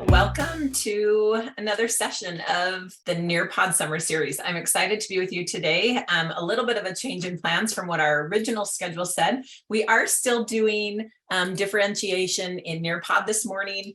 Welcome to another session of the Nearpod Summer Series. I'm excited to be with you today. A little bit of a change in plans from what our original schedule said. We are still doing differentiation in Nearpod this morning.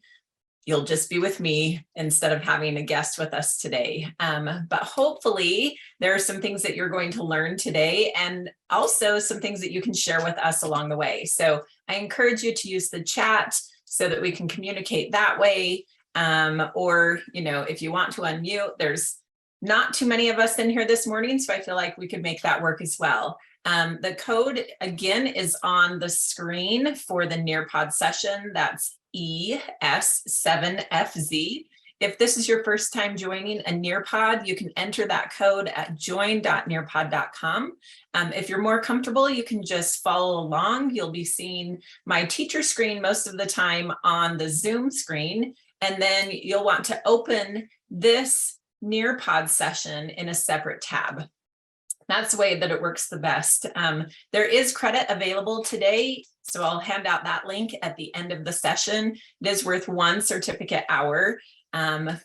You'll just be with me instead of having a guest with us today. But hopefully there are some things that you're going to learn today and also some things that you can share with us along the way. So I encourage you to use the chat so that we can communicate that way. Or, if you want to unmute, there's not too many of us in here this morning, so I feel like we could make that work as well. The code, again, is on the screen for the Nearpod session. That's ES7FZ. If this is your first time joining a Nearpod, you can enter that code at join.nearpod.com. If you're more comfortable, you can just follow along. You'll be seeing my teacher screen most of the time on the Zoom screen, and then you'll want to open this Nearpod session in a separate tab. That's the way that it works the best. There is credit available today, so I'll hand out that link at the end of the session. It is worth 1 certificate hour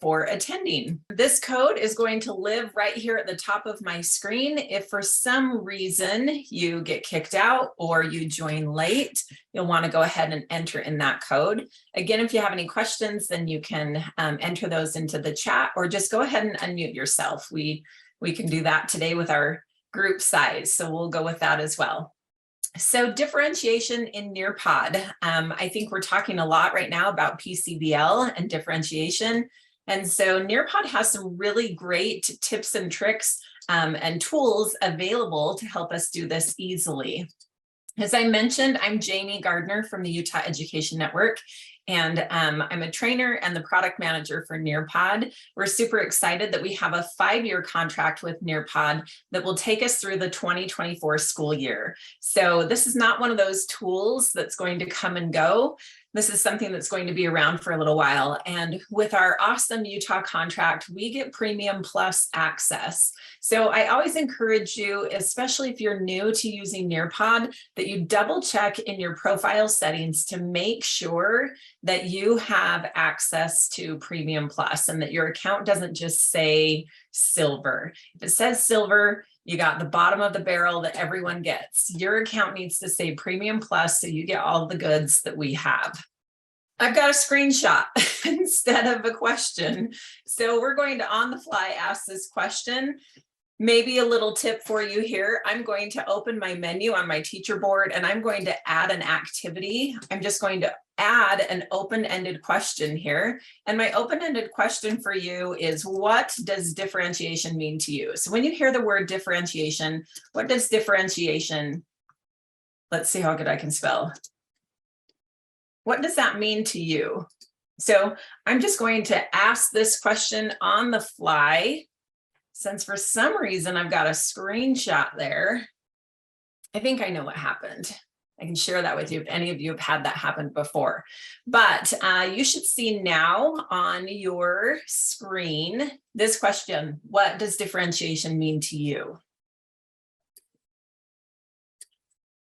for attending. This code is going to live right here at the top of my screen. If for some reason you get kicked out or you join late, you'll want to go ahead and enter in that code. Again, if you have any questions, then you can enter those into the chat or just go ahead and unmute yourself. We can do that today with our group size, so we'll go with that as well. So differentiation in Nearpod. I think we're talking a lot right now about PCBL and differentiation. And so Nearpod has some really great tips and tricks and tools available to help us do this easily. As I mentioned, I'm Jamie Gardner from the Utah Education Network, and I'm a trainer and the product manager for Nearpod. We're super excited that we have a 5-year contract with Nearpod that will take us through the 2024 school year. So this is not one of those tools that's going to come and go. This is something that's going to be around for a little while. And with our awesome Utah contract, we get Premium Plus access. So I always encourage you, especially if you're new to using Nearpod, that you double check in your profile settings to make sure that you have access to Premium Plus and that your account doesn't just say silver. If it says silver, you got the bottom of the barrel that everyone gets. Your account needs to say Premium Plus so you get all the goods that we have. I've got a screenshot instead of a question. So we're going to on the fly ask this question. Maybe a little tip for you here. I'm going to open my menu on my teacher board and I'm going to add an activity. I'm just going to add an open-ended question here. And my open-ended question for you is, what does differentiation mean to you? So when you hear the word differentiation, what does differentiation, let's see how good I can spell. What does that mean to you? So I'm just going to ask this question on the fly. Since for some reason I've got a screenshot there, I think I know what happened. I can share that with you if any of you have had that happen before. But you should see now on your screen this question: what does differentiation mean to you?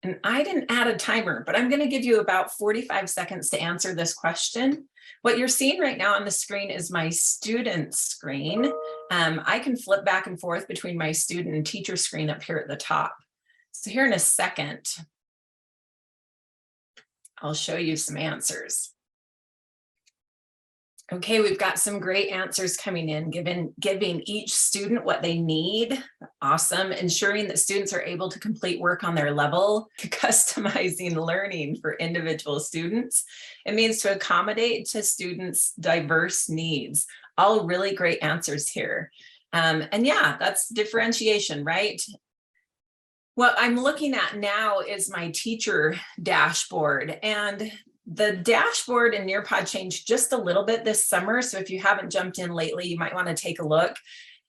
And I didn't add a timer, but I'm going to give you about 45 seconds to answer this question. What you're seeing right now on the screen is my student screen. I can flip back and forth between my student and teacher screen up here at the top. So here in a second, I'll show you some answers. Okay, we've got some great answers coming in, giving each student what they need. Awesome. Ensuring that students are able to complete work on their level, customizing learning for individual students. It means to accommodate to students' diverse needs. All really great answers here. And yeah, that's differentiation, right? What I'm looking at now is my teacher dashboard, and the dashboard in Nearpod changed just a little bit this summer. So if you haven't jumped in lately, you might want to take a look.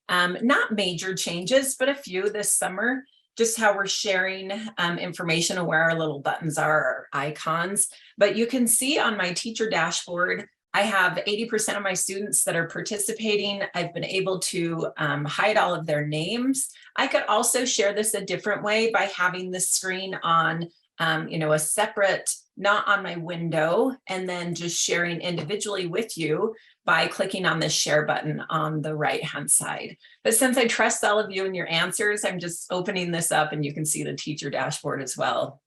Not major changes, but a few this summer, just how we're sharing information and where our little buttons are, our icons. But you can see on my teacher dashboard, I have 80% of my students that are participating. I've been able to hide all of their names. I could also share this a different way by having the screen on a separate, not on my window, and then just sharing individually with you by clicking on the share button on the right-hand side. But since I trust all of you and your answers, I'm just opening this up and you can see the teacher dashboard as well.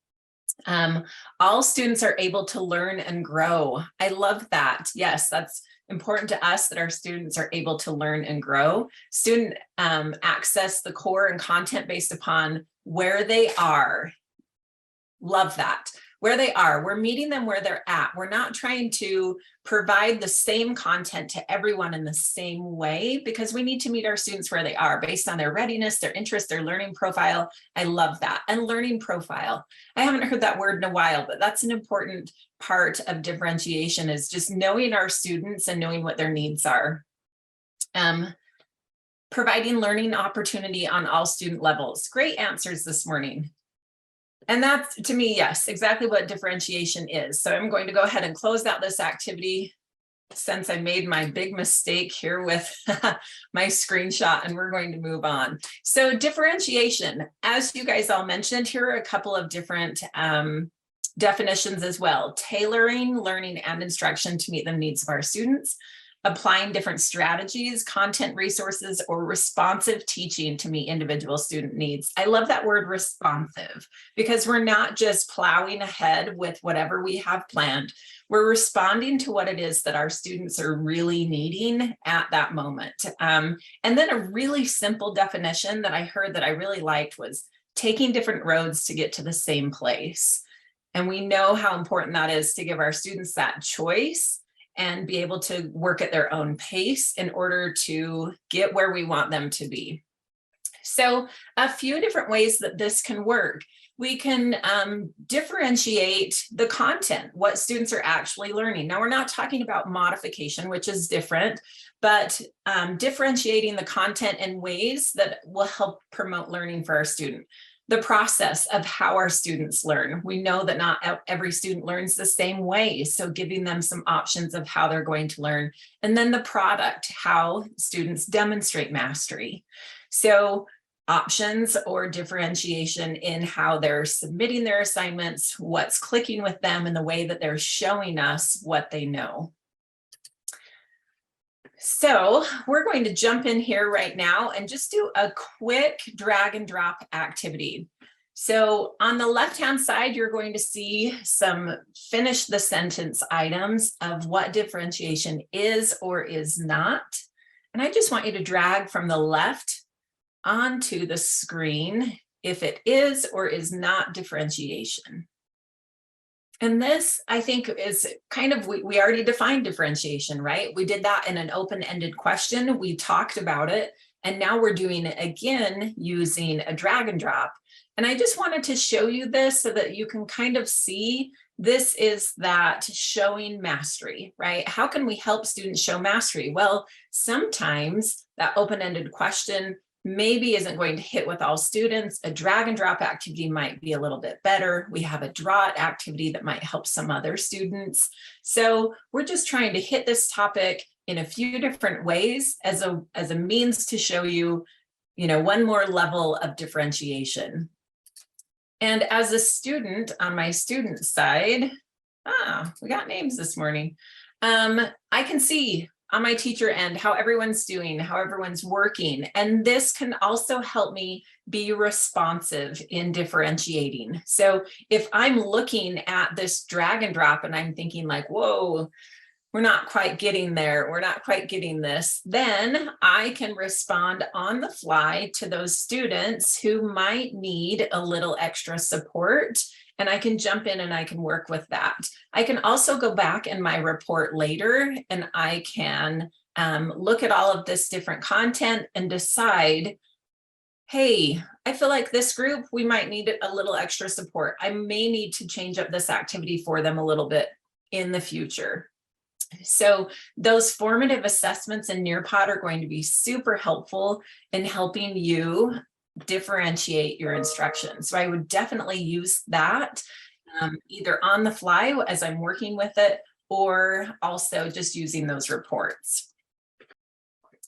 All students are able to learn and grow. I love that. Yes, that's important to us that our students are able to learn and grow. Student access the core and content based upon where they are. Love that. Where they are, we're meeting them where they're at. We're not trying to provide the same content to everyone in the same way, because we need to meet our students where they are based on their readiness, their interest, their learning profile. I love that. And learning profile. I haven't heard that word in a while, but that's an important part of differentiation, is just knowing our students and knowing what their needs are. Providing learning opportunity on all student levels. Great answers this morning. And that's, to me, yes, exactly what differentiation is. So I'm going to go ahead and close out this activity since I made my big mistake here with my screenshot, and we're going to move on. So differentiation, as you guys all mentioned, here are a couple of different definitions as well. Tailoring learning and instruction to meet the needs of our students. Applying different strategies, content resources, or responsive teaching to meet individual student needs. I love that word responsive, because we're not just plowing ahead with whatever we have planned. We're responding to what it is that our students are really needing at that moment. And then a really simple definition that I heard that I really liked was taking different roads to get to the same place. And we know how important that is to give our students that choice and be able to work at their own pace in order to get where we want them to be. So a few different ways that this can work. We can differentiate the content, what students are actually learning. Now, we're not talking about modification, which is different, but differentiating the content in ways that will help promote learning for our student. The process of how our students learn. We know that not every student learns the same way, so giving them some options of how they're going to learn. And then the product, how students demonstrate mastery. So options or differentiation in how they're submitting their assignments, what's clicking with them, and the way that they're showing us what they know. So we're going to jump in here right now and just do a quick drag and drop activity. So on the left-hand side, you're going to see some finish the sentence items of what differentiation is or is not. And I just want you to drag from the left onto the screen if it is or is not differentiation. And this, I think, is kind of, we already defined differentiation, right? We did that in an open-ended question. We talked about it, and now we're doing it again using a drag and drop. And I just wanted to show you this so that you can kind of see this is that showing mastery, right? How can we help students show mastery? Well, sometimes that open-ended question maybe isn't going to hit with all students. A drag and drop activity might be a little bit better. We have a draw it activity that might help some other students. So we're just trying to hit this topic in a few different ways as a means to show you, one more level of differentiation. And as a student on my student side, we got names this morning. I can see on my teacher end how everyone's doing, how everyone's working. And this can also help me be responsive in differentiating. So if I'm looking at this drag and drop and I'm thinking like, whoa, we're not quite getting there, we're not quite getting this, then I can respond on the fly to those students who might need a little extra support. And I can jump in and I can work with that. I can also go back in my report later and I can look at all of this different content and decide, hey, I feel like this group, we might need a little extra support. I may need to change up this activity for them a little bit in the future. So those formative assessments in Nearpod are going to be super helpful in helping you differentiate your instruction. So I would definitely use that either on the fly as I'm working with it, or also just using those reports.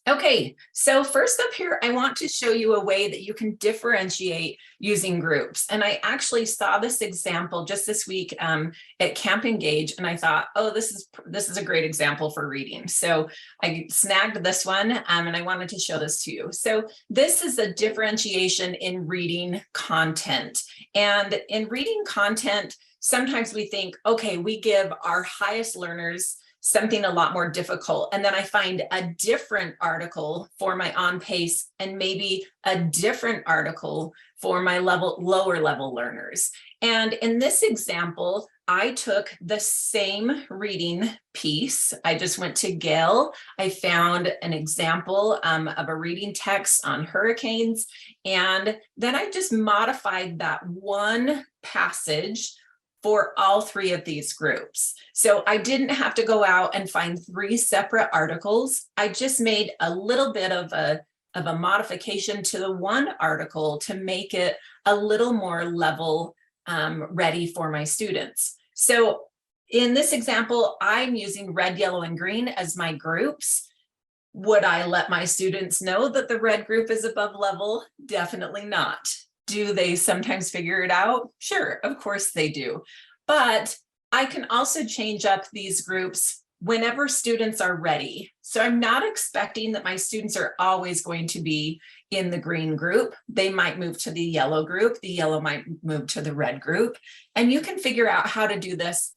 Okay, so first up here, I want to show you a way that you can differentiate using groups. And I actually saw this example just this week at Camp Engage, and I thought, oh, this is a great example for reading. So I snagged this one and I wanted to show this to you. So this is a differentiation in reading content. And in reading content, sometimes we think, okay, we give our highest learners something a lot more difficult. And then I find a different article for my on pace and maybe a different article for my lower level learners. And in this example, I took the same reading piece. I just went to Gale. I found an example of a reading text on hurricanes. And then I just modified that one passage for all three of these groups. So I didn't have to go out and find 3 separate articles. I just made a little bit of a modification to the one article to make it a little more level ready for my students. So in this example, I'm using red, yellow, and green as my groups. Would I let my students know that the red group is above level? Definitely not. Do they sometimes figure it out? Sure, of course they do. But I can also change up these groups whenever students are ready. So I'm not expecting that my students are always going to be in the green group. They might move to the yellow group. The yellow might move to the red group. And you can figure out how to do this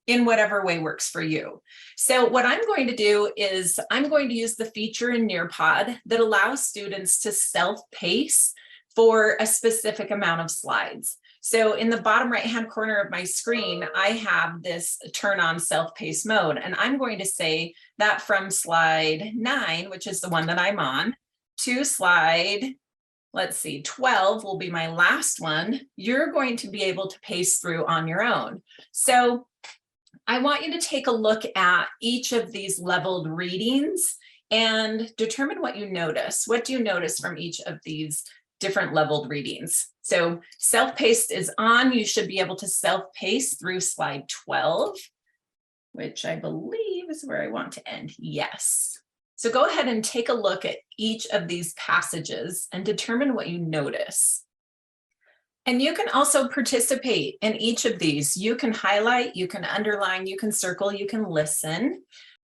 in whatever way works for you. So what I'm going to do is I'm going to use the feature in Nearpod that allows students to self-pace for a specific amount of slides. So in the bottom right-hand corner of my screen, I have this turn on self-pace mode, and I'm going to say that from slide 9, which is the one that I'm on, to slide, let's see, 12 will be my last one, you're going to be able to pace through on your own. So I want you to take a look at each of these leveled readings and determine what you notice. What do you notice from each of these different leveled readings? So self-paced is on. You should be able to self-pace through slide 12, which I believe is where I want to end. Yes. So go ahead and take a look at each of these passages and determine what you notice. And you can also participate in each of these. You can highlight, you can underline, you can circle, you can listen.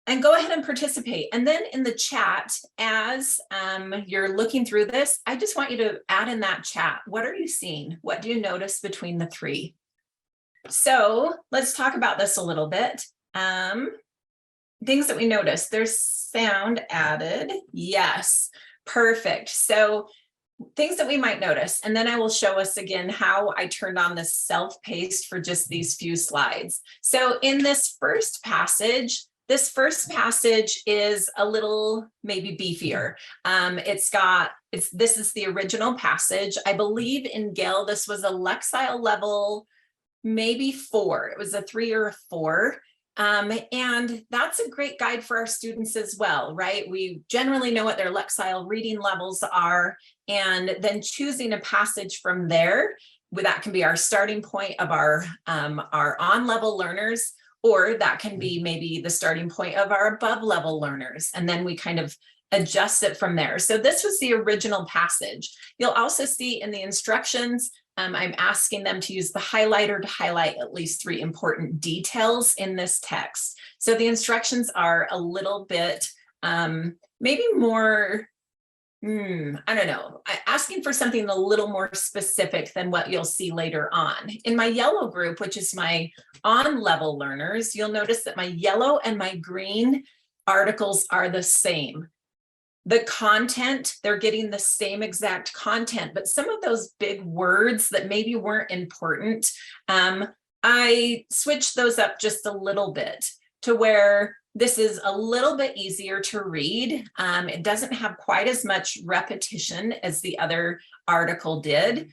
And go ahead and participate. And then in the chat, as you're looking through this, I just want you to add in that chat. What are you seeing? What do you notice between the 3? So let's talk about this a little bit. Things that we notice. There's sound added. Yes, perfect. So things that we might notice. And then I will show us again how I turned on this self-paced for just these few slides. So in this first passage is a little maybe beefier. This is the original passage. I believe in Gale, this was a Lexile level, maybe 4. It was a 3 or a 4. And that's a great guide for our students as well, right? We generally know what their Lexile reading levels are, and then choosing a passage from there, that can be our starting point of our on-level learners, or that can be maybe the starting point of our above level learners. And then we kind of adjust it from there. So this was the original passage. You'll also see in the instructions, I'm asking them to use the highlighter to highlight at least 3 important details in this text. So the instructions are a little bit, maybe more, I don't know, asking for something a little more specific than what you'll see later on. In my yellow group, which is my on-level learners, you'll notice that my yellow and my green articles are the same. The content, they're getting the same exact content, but some of those big words that maybe weren't important, I switched those up just a little bit to where this is a little bit easier to read. It doesn't have quite as much repetition as the other article did.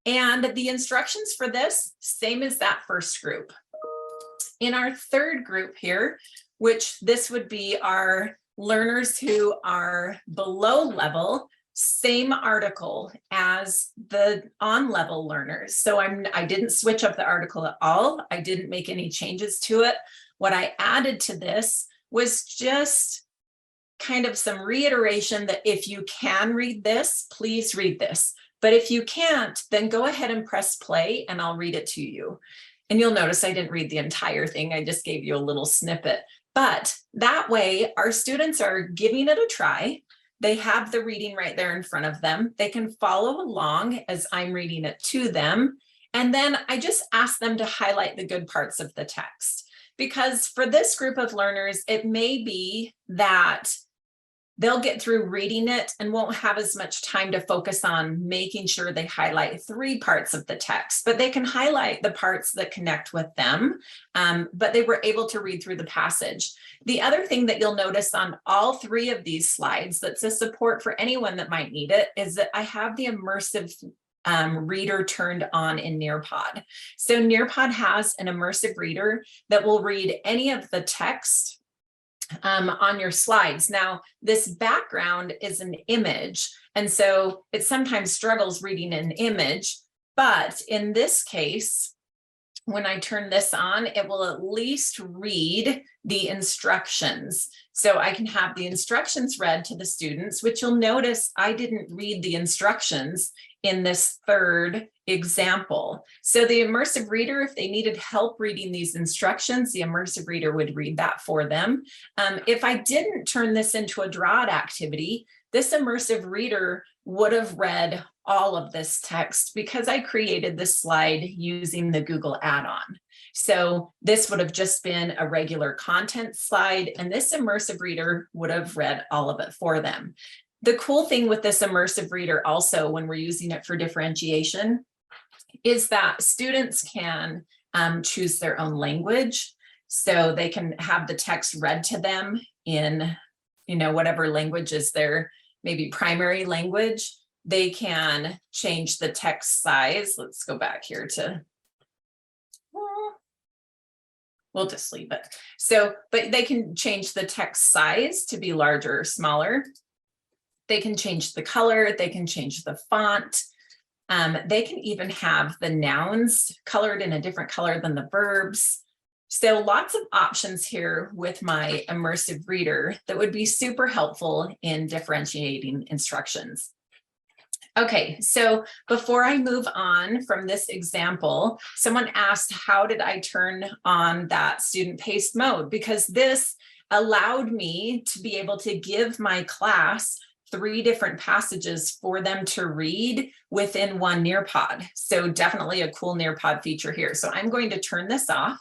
And the instructions for this, same as that first group. In our third group here, which this would be our learners who are below level, same article as the on-level learners. So I didn't switch up the article at all. I didn't make any changes to it. What I added to this was just kind of some reiteration that if you can read this, please read this. But if you can't, then go ahead and press play and I'll read it to you. And you'll notice I didn't read the entire thing. I just gave you a little snippet. But that way, our students are giving it a try. They have the reading right there in front of them. They can follow along as I'm reading it to them. And then I just ask them to highlight the good parts of the text. Because for this group of learners, it may be that they'll get through reading it and won't have as much time to focus on making sure they highlight 3 parts of the text, but they can highlight the parts that connect with them, but they were able to read through the passage. The other thing that you'll notice on all 3 of these slides that's a support for anyone that might need it is that I have the immersive reader turned on in Nearpod. So Nearpod has an immersive reader that will read any of the text on your slides. Now, this background is an image, and so it sometimes struggles reading an image, but in this case, when I turn this on, it will at least read the instructions. So I can have the instructions read to the students, which you'll notice I didn't read the instructions in this 3rd example. So the immersive reader, if they needed help reading these instructions, the immersive reader would read that for them. If I didn't turn this into a draw-it activity, this immersive reader would have read all of this text because I created this slide using the Google add-on. So this would have just been a regular content slide, and this immersive reader would have read all of it for them. The cool thing with this immersive reader also, when we're using it for differentiation, is that students can choose their own language. So they can have the text read to them in, whatever language is their maybe primary language. They can change the text size. Let's go back here to, we'll just leave it. So, but they can change the text size to be larger or smaller. They can change the color, they can change the font. They can even have the nouns colored in a different color than the verbs. So lots of options here with my immersive reader that would be super helpful in differentiating instructions. Okay, so before I move on from this example, someone asked, how did I turn on that student paced mode? Because this allowed me to be able to give my class 3 different passages for them to read within one Nearpod. So definitely a cool Nearpod feature here. So I'm going to turn this off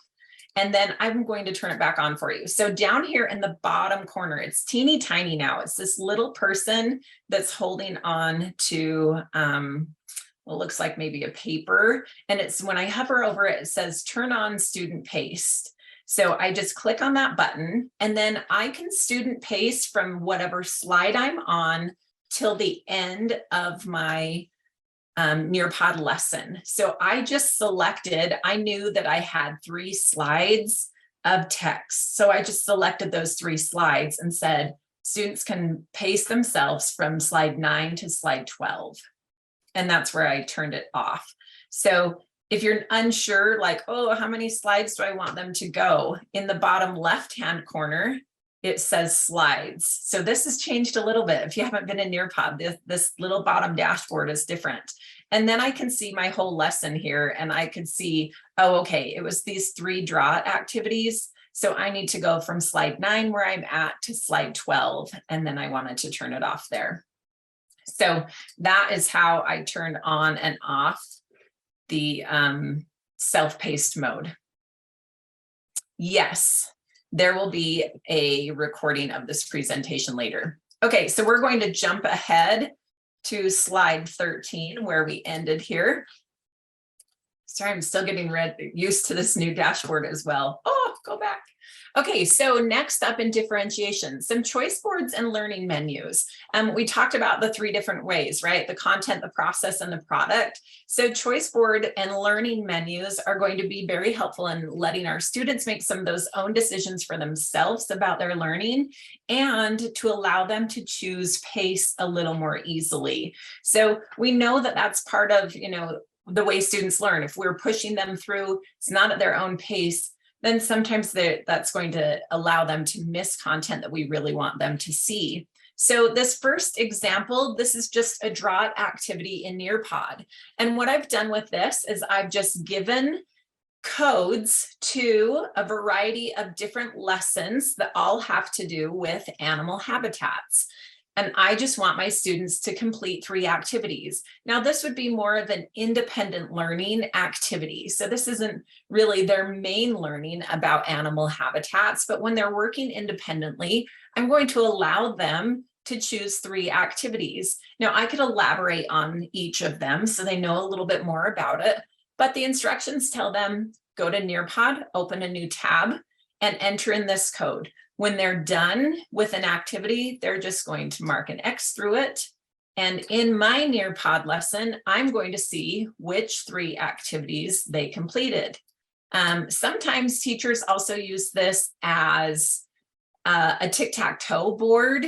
and then I'm going to turn it back on for you. So down here in the bottom corner, it's teeny tiny now. It's this little person that's holding on to what looks like maybe a paper. And it's when I hover over it, it says turn on student paced. So I just click on that button and then I can student pace from whatever slide I'm on till the end of my Nearpod lesson. So I just selected, I knew that I had 3 slides of text. So I just selected those 3 slides and said, students can pace themselves from slide 9 to slide 12. And that's where I turned it off. So if you're unsure, like, oh, how many slides do I want them to go? In the bottom left-hand corner, it says slides. So this has changed a little bit. If you haven't been in Nearpod, this little bottom dashboard is different. And then I can see my whole lesson here and I could see, oh, okay, it was these 3 draw activities. So I need to go from slide 9 where I'm at to slide 12. And then I wanted to turn it off there. So that is how I turned on and off the self-paced mode. Yes, there will be a recording of this presentation later. Okay, so we're going to jump ahead to slide 13 where we ended here. Sorry, I'm still getting used to this new dashboard as well. Oh, go back. Okay, so next up in differentiation, some choice boards and learning menus. We talked about the 3 different ways, right? The content, the process, and the product. So choice board and learning menus are going to be very helpful in letting our students make some of those own decisions for themselves about their learning and to allow them to choose pace a little more easily. So we know that that's part of, the way students learn. If we're pushing them through, it's not at their own pace, then sometimes that's going to allow them to miss content that we really want them to see. So this first example, this is just a draw it activity in Nearpod. And what I've done with this is I've just given codes to a variety of different lessons that all have to do with animal habitats. And I just want my students to complete 3 activities. Now, this would be more of an independent learning activity. So this isn't really their main learning about animal habitats, but when they're working independently, I'm going to allow them to choose 3 activities. Now, I could elaborate on each of them so they know a little bit more about it, but the instructions tell them, go to Nearpod, open a new tab, and enter in this code. When they're done with an activity, they're just going to mark an X through it. And in my Nearpod lesson, I'm going to see which 3 activities they completed. Sometimes teachers also use this as a tic-tac-toe board.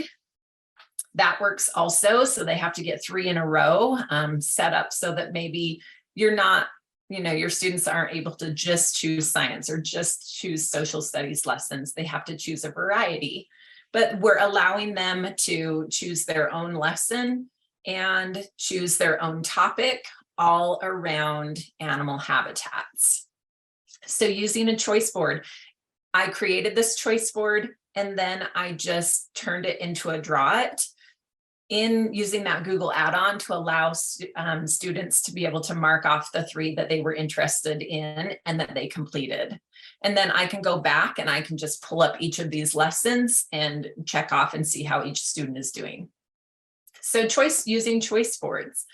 That works also. So they have to get 3 in a row set up so that maybe you're not, your students aren't able to just choose science or just choose social studies lessons. They have to choose a variety, but we're allowing them to choose their own lesson and choose their own topic all around animal habitats. So using a choice board, I created this choice board and then I just turned it into a draw it in using that Google add-on to allow students to be able to mark off the 3 that they were interested in and that they completed. And then I can go back and I can just pull up each of these lessons and check off and see how each student is doing. So using choice boards.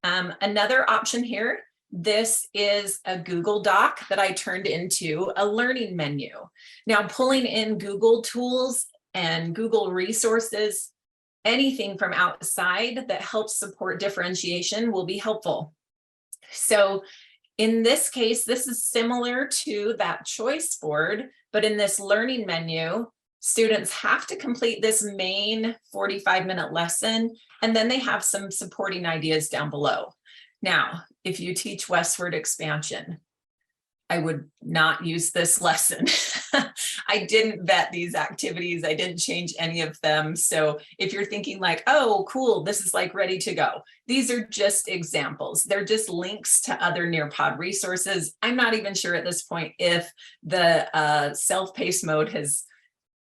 Another option here, this is a Google Doc that I turned into a learning menu. Now, pulling in Google tools and Google resources, anything from outside that helps support differentiation will be helpful. So in this case, this is similar to that choice board, but in this learning menu, students have to complete this main 45-minute lesson, and then they have some supporting ideas down below. Now, if you teach westward expansion, I would not use this lesson. I didn't vet these activities. I didn't change any of them. So if you're thinking like, oh, cool, this is like ready to go. These are just examples. They're just links to other Nearpod resources. I'm not even sure at this point if the self-paced mode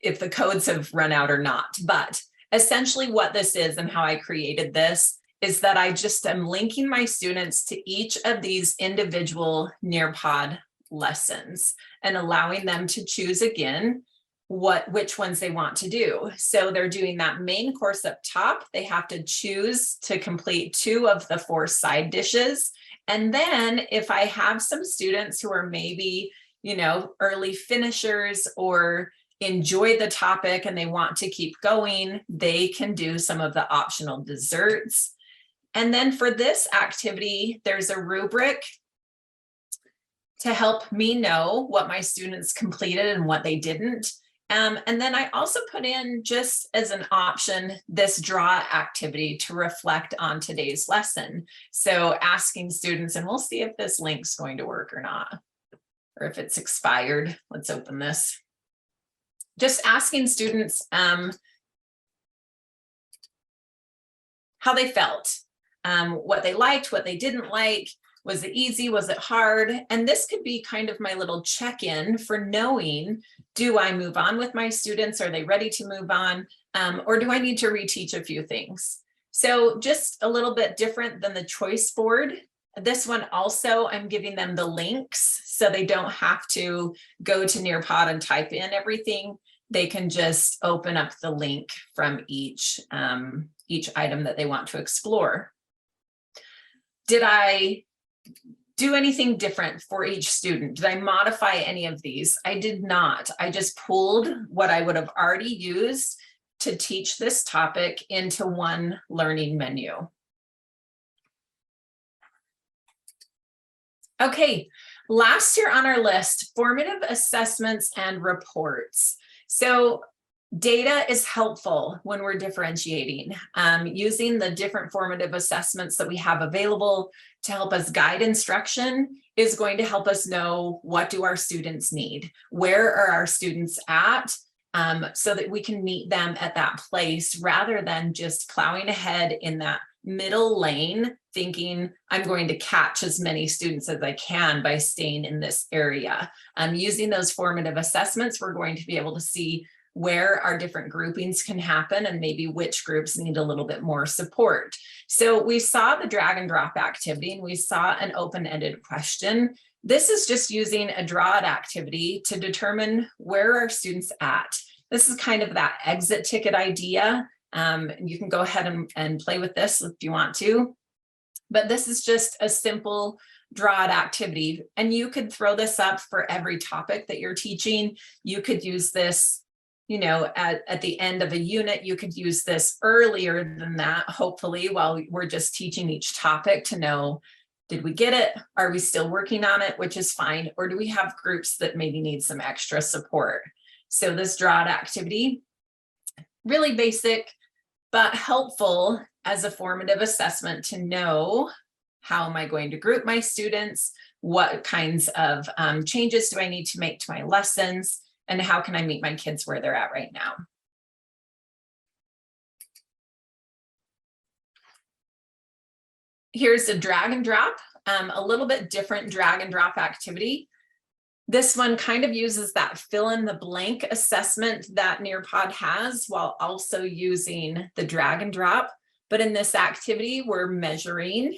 if the codes have run out or not. But essentially what this is and how I created this is that I just am linking my students to each of these individual Nearpod lessons and allowing them to choose again which ones they want to do. So they're doing that main course up top. They have to choose to complete 2 of the 4 side dishes. And then if I have some students who are maybe, early finishers or enjoy the topic and they want to keep going, they can do some of the optional desserts. And then for this activity, there's a rubric to help me know what my students completed and what they didn't. And then I also put in, just as an option, this draw activity to reflect on today's lesson. So asking students, and we'll see if this link's going to work or not, or if it's expired. Let's open this. Just asking students how they felt, what they liked, what they didn't like. Was it easy? Was it hard? And this could be kind of my little check-in for knowing, do I move on with my students? Are they ready to move on? Or do I need to reteach a few things? So just a little bit different than the choice board. This one also, I'm giving them the links so they don't have to go to Nearpod and type in everything. They can just open up the link from each item that they want to explore. Did I do anything different for each student? Did I modify any of these? I did not. I just pulled what I would have already used to teach this topic into one learning menu. Okay, last here on our list, formative assessments and reports. So Data is helpful when we're differentiating. Using the different formative assessments that we have available to help us guide instruction is going to help us know what do our students need, where are our students at, so that we can meet them at that place rather than just plowing ahead in that middle lane thinking I'm going to catch as many students as I can by staying in this area. Using those formative assessments, we're going to be able to see where our different groupings can happen and maybe which groups need a little bit more support. So we saw the drag and drop activity and we saw an open-ended question. This is just using a draw it activity to determine where our students at. This is kind of that exit ticket idea. You can go ahead and play with this if you want to, but this is just a simple draw it activity. And you could throw this up for every topic that you're teaching. You could use this, you know, at the end of a unit. You could use this earlier than that, hopefully, while we're just teaching each topic to know, did we get it? Are we still working on it, which is fine? Or do we have groups that maybe need some extra support? So this draw it activity, really basic, but helpful as a formative assessment to know, how am I going to group my students? What kinds of changes do I need to make to my lessons? And how can I meet my kids where they're at right now? Here's a drag and drop, a little bit different drag and drop activity. This one kind of uses that fill in the blank assessment that Nearpod has while also using the drag and drop. But in this activity, we're measuring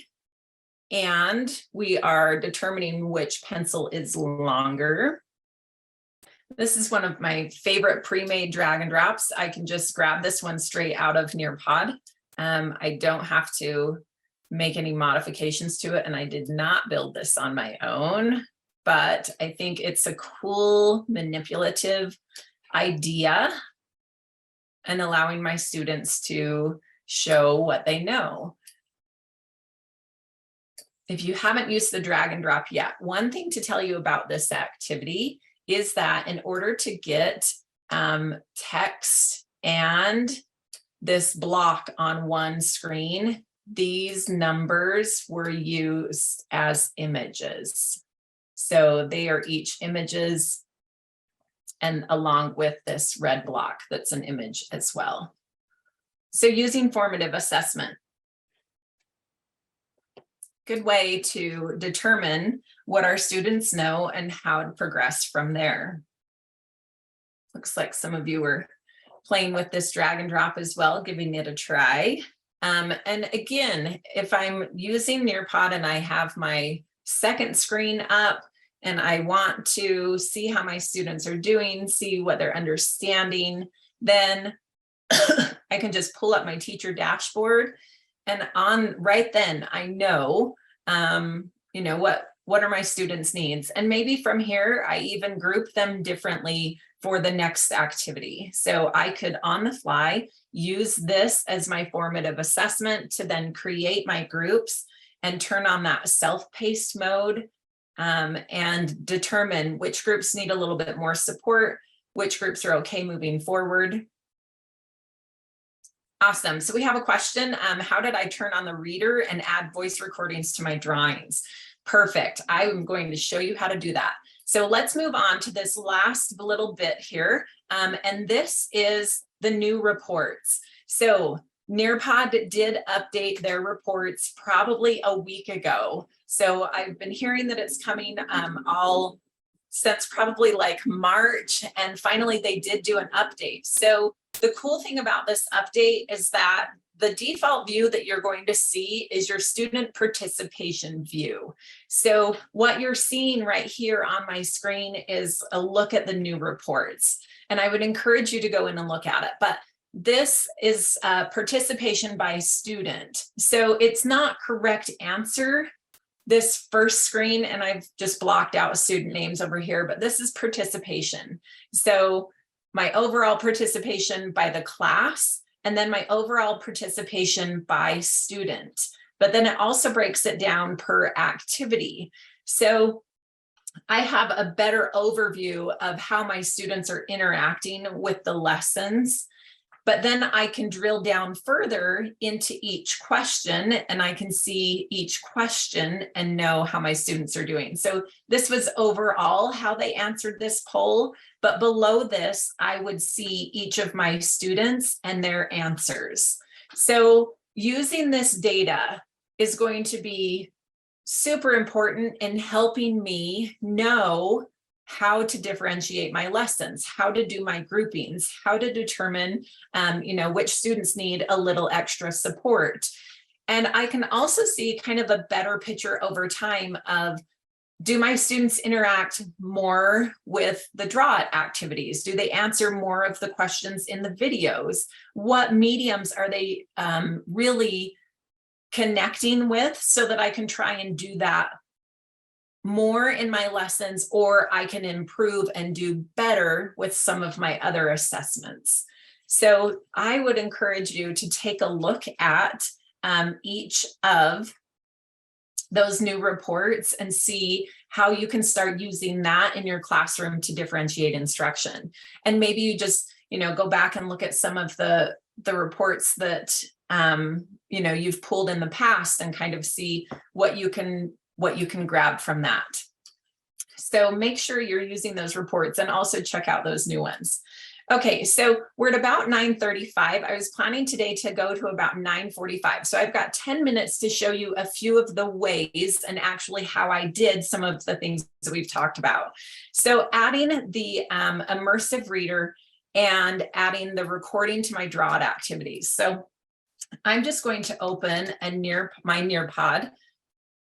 and we are determining which pencil is longer. This is one of my favorite pre-made drag and drops. I can just grab this one straight out of Nearpod. I don't have to make any modifications to it, and I did not build this on my own, but I think it's a cool manipulative idea and allowing my students to show what they know. If you haven't used the drag and drop yet, one thing to tell you about this activity is that in order to get text and this block on one screen, these numbers were used as images. So they are each images, and along with this red block that's an image as well. So using formative assessment, good way to determine what our students know and how to progress from there. Looks like some of you are playing with this drag and drop as well, giving it a try. And again, if I'm using Nearpod and I have my second screen up and I want to see how my students are doing, see what they're understanding, then I can just pull up my teacher dashboard, and on right then I know, you know, what are my students' needs, and maybe from here I even group them differently for the next activity. So I could on the fly use this as my formative assessment to then create my groups and turn on that self-paced mode, and determine which groups need a little bit more support, which groups are okay moving forward. Awesome. So we have a question. How did I turn on the reader and add voice recordings to my drawings? Perfect. I'm going to show you how to do that. So let's move on to this last little bit here. And this is the new reports. So Nearpod did update their reports probably a week ago. So I've been hearing that it's coming all since probably like March, and finally they did do an update. So the cool thing about this update is that the default view that you're going to see is your student participation view. So what you're seeing right here on my screen is a look at the new reports. And I would encourage you to go in and look at it. But this is participation by student. So it's not correct answer, this first screen, and I've just blocked out student names over here, but this is participation. So my overall participation by the class, and then my overall participation by student. But then it also breaks it down per activity. So I have a better overview of how my students are interacting with the lessons. But then I can drill down further into each question, and I can see each question and know how my students are doing. So this was overall how they answered this poll, but below this, I would see each of my students and their answers. So using this data is going to be super important in helping me know how to differentiate my lessons, how to do my groupings, how to determine, which students need a little extra support. And I can also see kind of a better picture over time of, do my students interact more with the draw it activities? Do they answer more of the questions in the videos? What mediums are they really connecting with, so that I can try and do that more in my lessons, or I can improve and do better with some of my other assessments. So I would encourage you to take a look at each of those new reports and see how you can start using that in your classroom to differentiate instruction. And maybe you just, go back and look at some of the reports that you've pulled in the past and kind of see what you can grab from that. So make sure you're using those reports and also check out those new ones. Okay, so we're at about 9:35. I was planning today to go to about 9:45. So I've got 10 minutes to show you a few of the ways and actually how I did some of the things that we've talked about. So adding the Immersive Reader and adding the recording to my draw it activities. So I'm just going to open my Nearpod.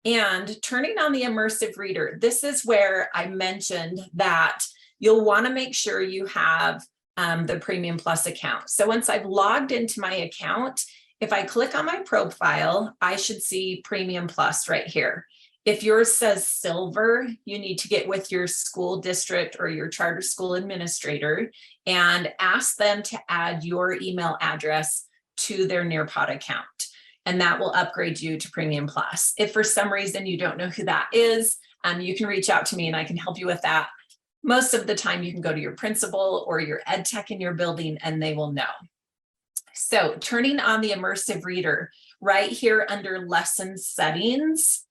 And turning on the Immersive Reader, this is where I mentioned that you'll want to make sure you have the Premium Plus account. So once I've logged into my account, if I click on my profile, I should see Premium Plus right here. If yours says Silver, you need to get with your school district or your charter school administrator and ask them to add your email address to their Nearpod account. And that will upgrade you to Premium Plus. If for some reason you don't know who that is, you can reach out to me and I can help you with that. Most of the time you can go to your principal or your ed tech in your building and they will know. So turning on the Immersive Reader, right here under Lesson Settings,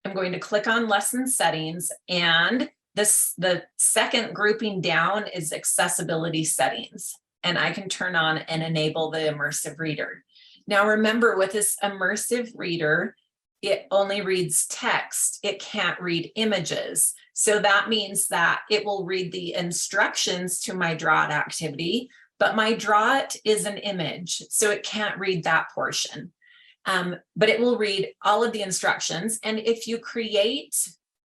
I'm going to click on Lesson Settings, and the second grouping down is Accessibility Settings. And I can turn on and enable the Immersive Reader. Now remember, with this Immersive Reader, it only reads text. It can't read images. So that means that it will read the instructions to my draw it activity, but my draw it is an image, so it can't read that portion. But it will read all of the instructions. And if you create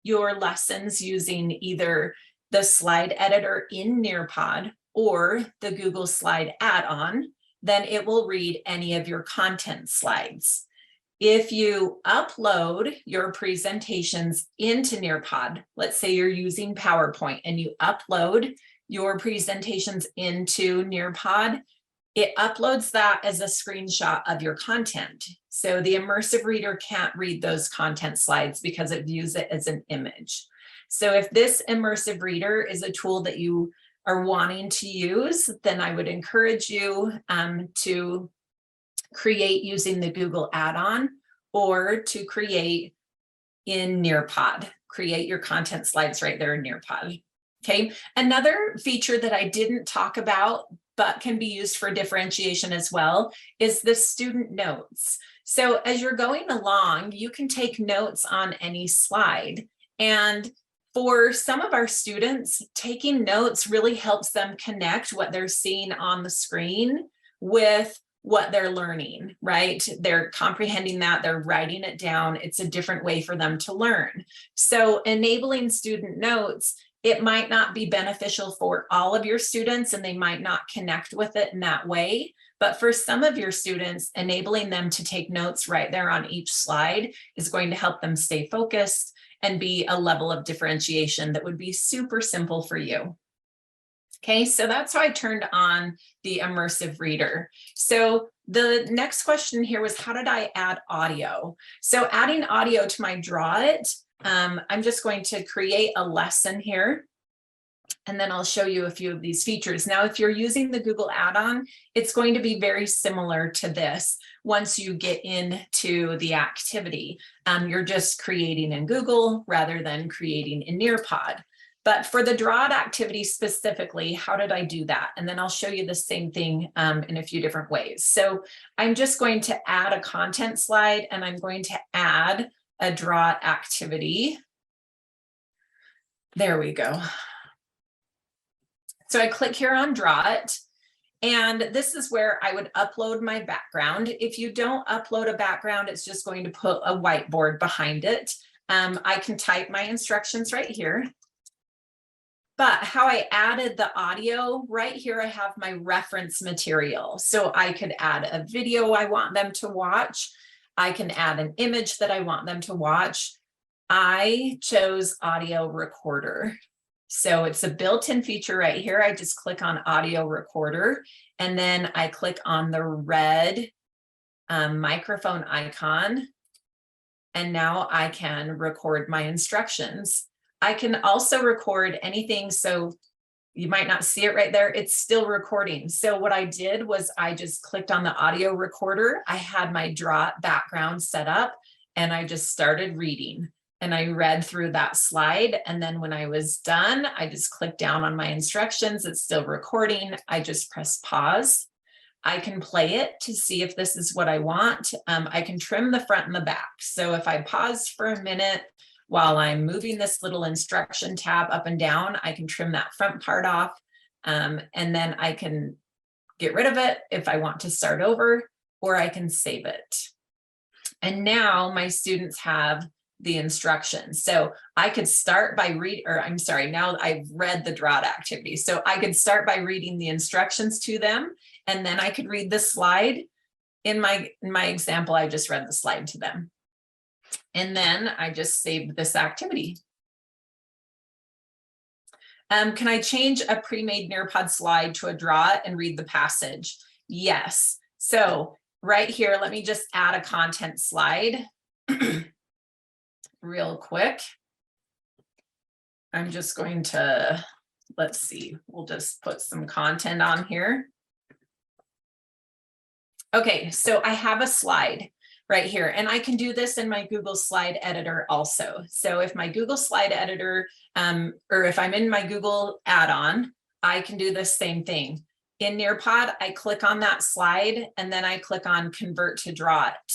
your lessons using either the slide editor in Nearpod or the Google Slide add-on, then it will read any of your content slides. If you upload your presentations into Nearpod, let's say you're using PowerPoint and you upload your presentations into Nearpod, it uploads that as a screenshot of your content. So the Immersive Reader can't read those content slides because it views it as an image. So if this Immersive Reader is a tool that you are wanting to use, then I would encourage you to create using the Google add-on or to create in Nearpod. Create your content slides right there in Nearpod. Okay, another feature that I didn't talk about but can be used for differentiation as well is the student notes. So as you're going along, you can take notes on any slide. And for some of our students, taking notes really helps them connect what they're seeing on the screen with what they're learning, right? They're comprehending that, they're writing it down. It's a different way for them to learn. So enabling student notes, it might not be beneficial for all of your students and they might not connect with it in that way. But for some of your students, enabling them to take notes right there on each slide is going to help them stay focused and be a level of differentiation that would be super simple for you. Okay, so that's why I turned on the Immersive Reader. So the next question here was, how did I add audio? So adding audio to my Draw It, I'm just going to create a lesson here, and then I'll show you a few of these features. Now, if you're using the Google add-on, it's going to be very similar to this. Once you get into the activity, you're just creating in Google rather than creating in Nearpod. But for the drawed activity specifically, how did I do that? And then I'll show you the same thing in a few different ways. So I'm just going to add a content slide, and I'm going to add a draw activity. There we go. So I click here on draw it, and this is where I would upload my background. If you don't upload a background, it's just going to put a whiteboard behind it. I can type my instructions right here. But how I added the audio, right here I have my reference material. So I could add a video I want them to watch. I can add an image that I want them to watch. I chose audio recorder. So it's a built-in feature right here. I just click on audio recorder, and then I click on the red microphone icon. And now I can record my instructions. I can also record anything. So you might not see it right there. It's still recording. So what I did was I just clicked on the audio recorder. I had my draw background set up, and I just started reading, and I read through that slide. And then when I was done, I just clicked down on my instructions. It's still recording. I just press pause. I can play it to see if this is what I want. I can trim the front and the back. So if I pause for a minute while I'm moving this little instruction tab up and down, I can trim that front part off. And then I can get rid of it if I want to start over, or I can save it. And now my students have the instructions. So I could start by now I've read the drawed activity. So I could start by reading the instructions to them, and then I could read the slide. In my example, I just read the slide to them. And then I just saved this activity. Can I change a pre-made Nearpod slide to a draw and read the passage? Yes. So right here, let me just add a content slide real quick. I'm just going to, let's see, we'll just put some content on here. Okay, so I have a slide right here, and I can do this in my Google Slide Editor also. So if my Google Slide Editor, or if I'm in my Google add-on, I can do the same thing. In Nearpod, I click on that slide, and then I click on Convert to Draw It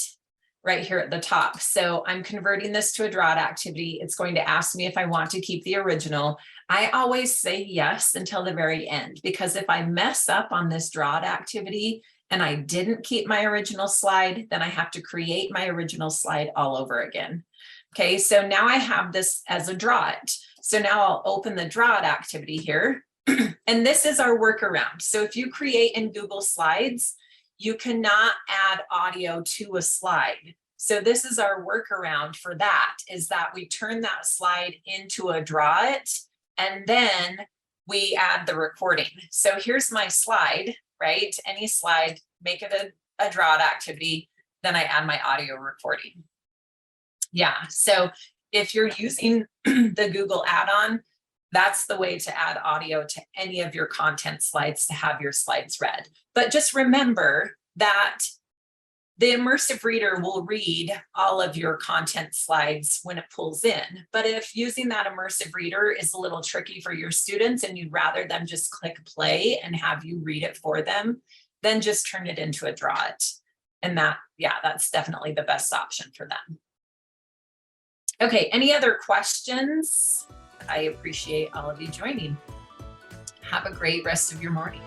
right here at the top. So I'm converting this to a drawed activity. It's going to ask me if I want to keep the original. I always say yes until the very end, because if I mess up on this drawed activity and I didn't keep my original slide, then I have to create my original slide all over again. Okay, so now I have this as a draw it. So now I'll open the drawed activity here. And this is our workaround. So if you create in Google Slides, you cannot add audio to a slide. So this is our workaround for that, is that we turn that slide into a draw it, and then we add the recording. So here's my slide, right? Any slide, make it a drawed activity, then I add my audio recording. Yeah, so if you're using the Google add-on, that's the way to add audio to any of your content slides to have your slides read. But just remember that the Immersive Reader will read all of your content slides when it pulls in. But if using that Immersive Reader is a little tricky for your students and you'd rather them just click play and have you read it for them, then just turn it into a draw it. And that's definitely the best option for them. Okay, any other questions? I appreciate all of you joining. Have a great rest of your morning.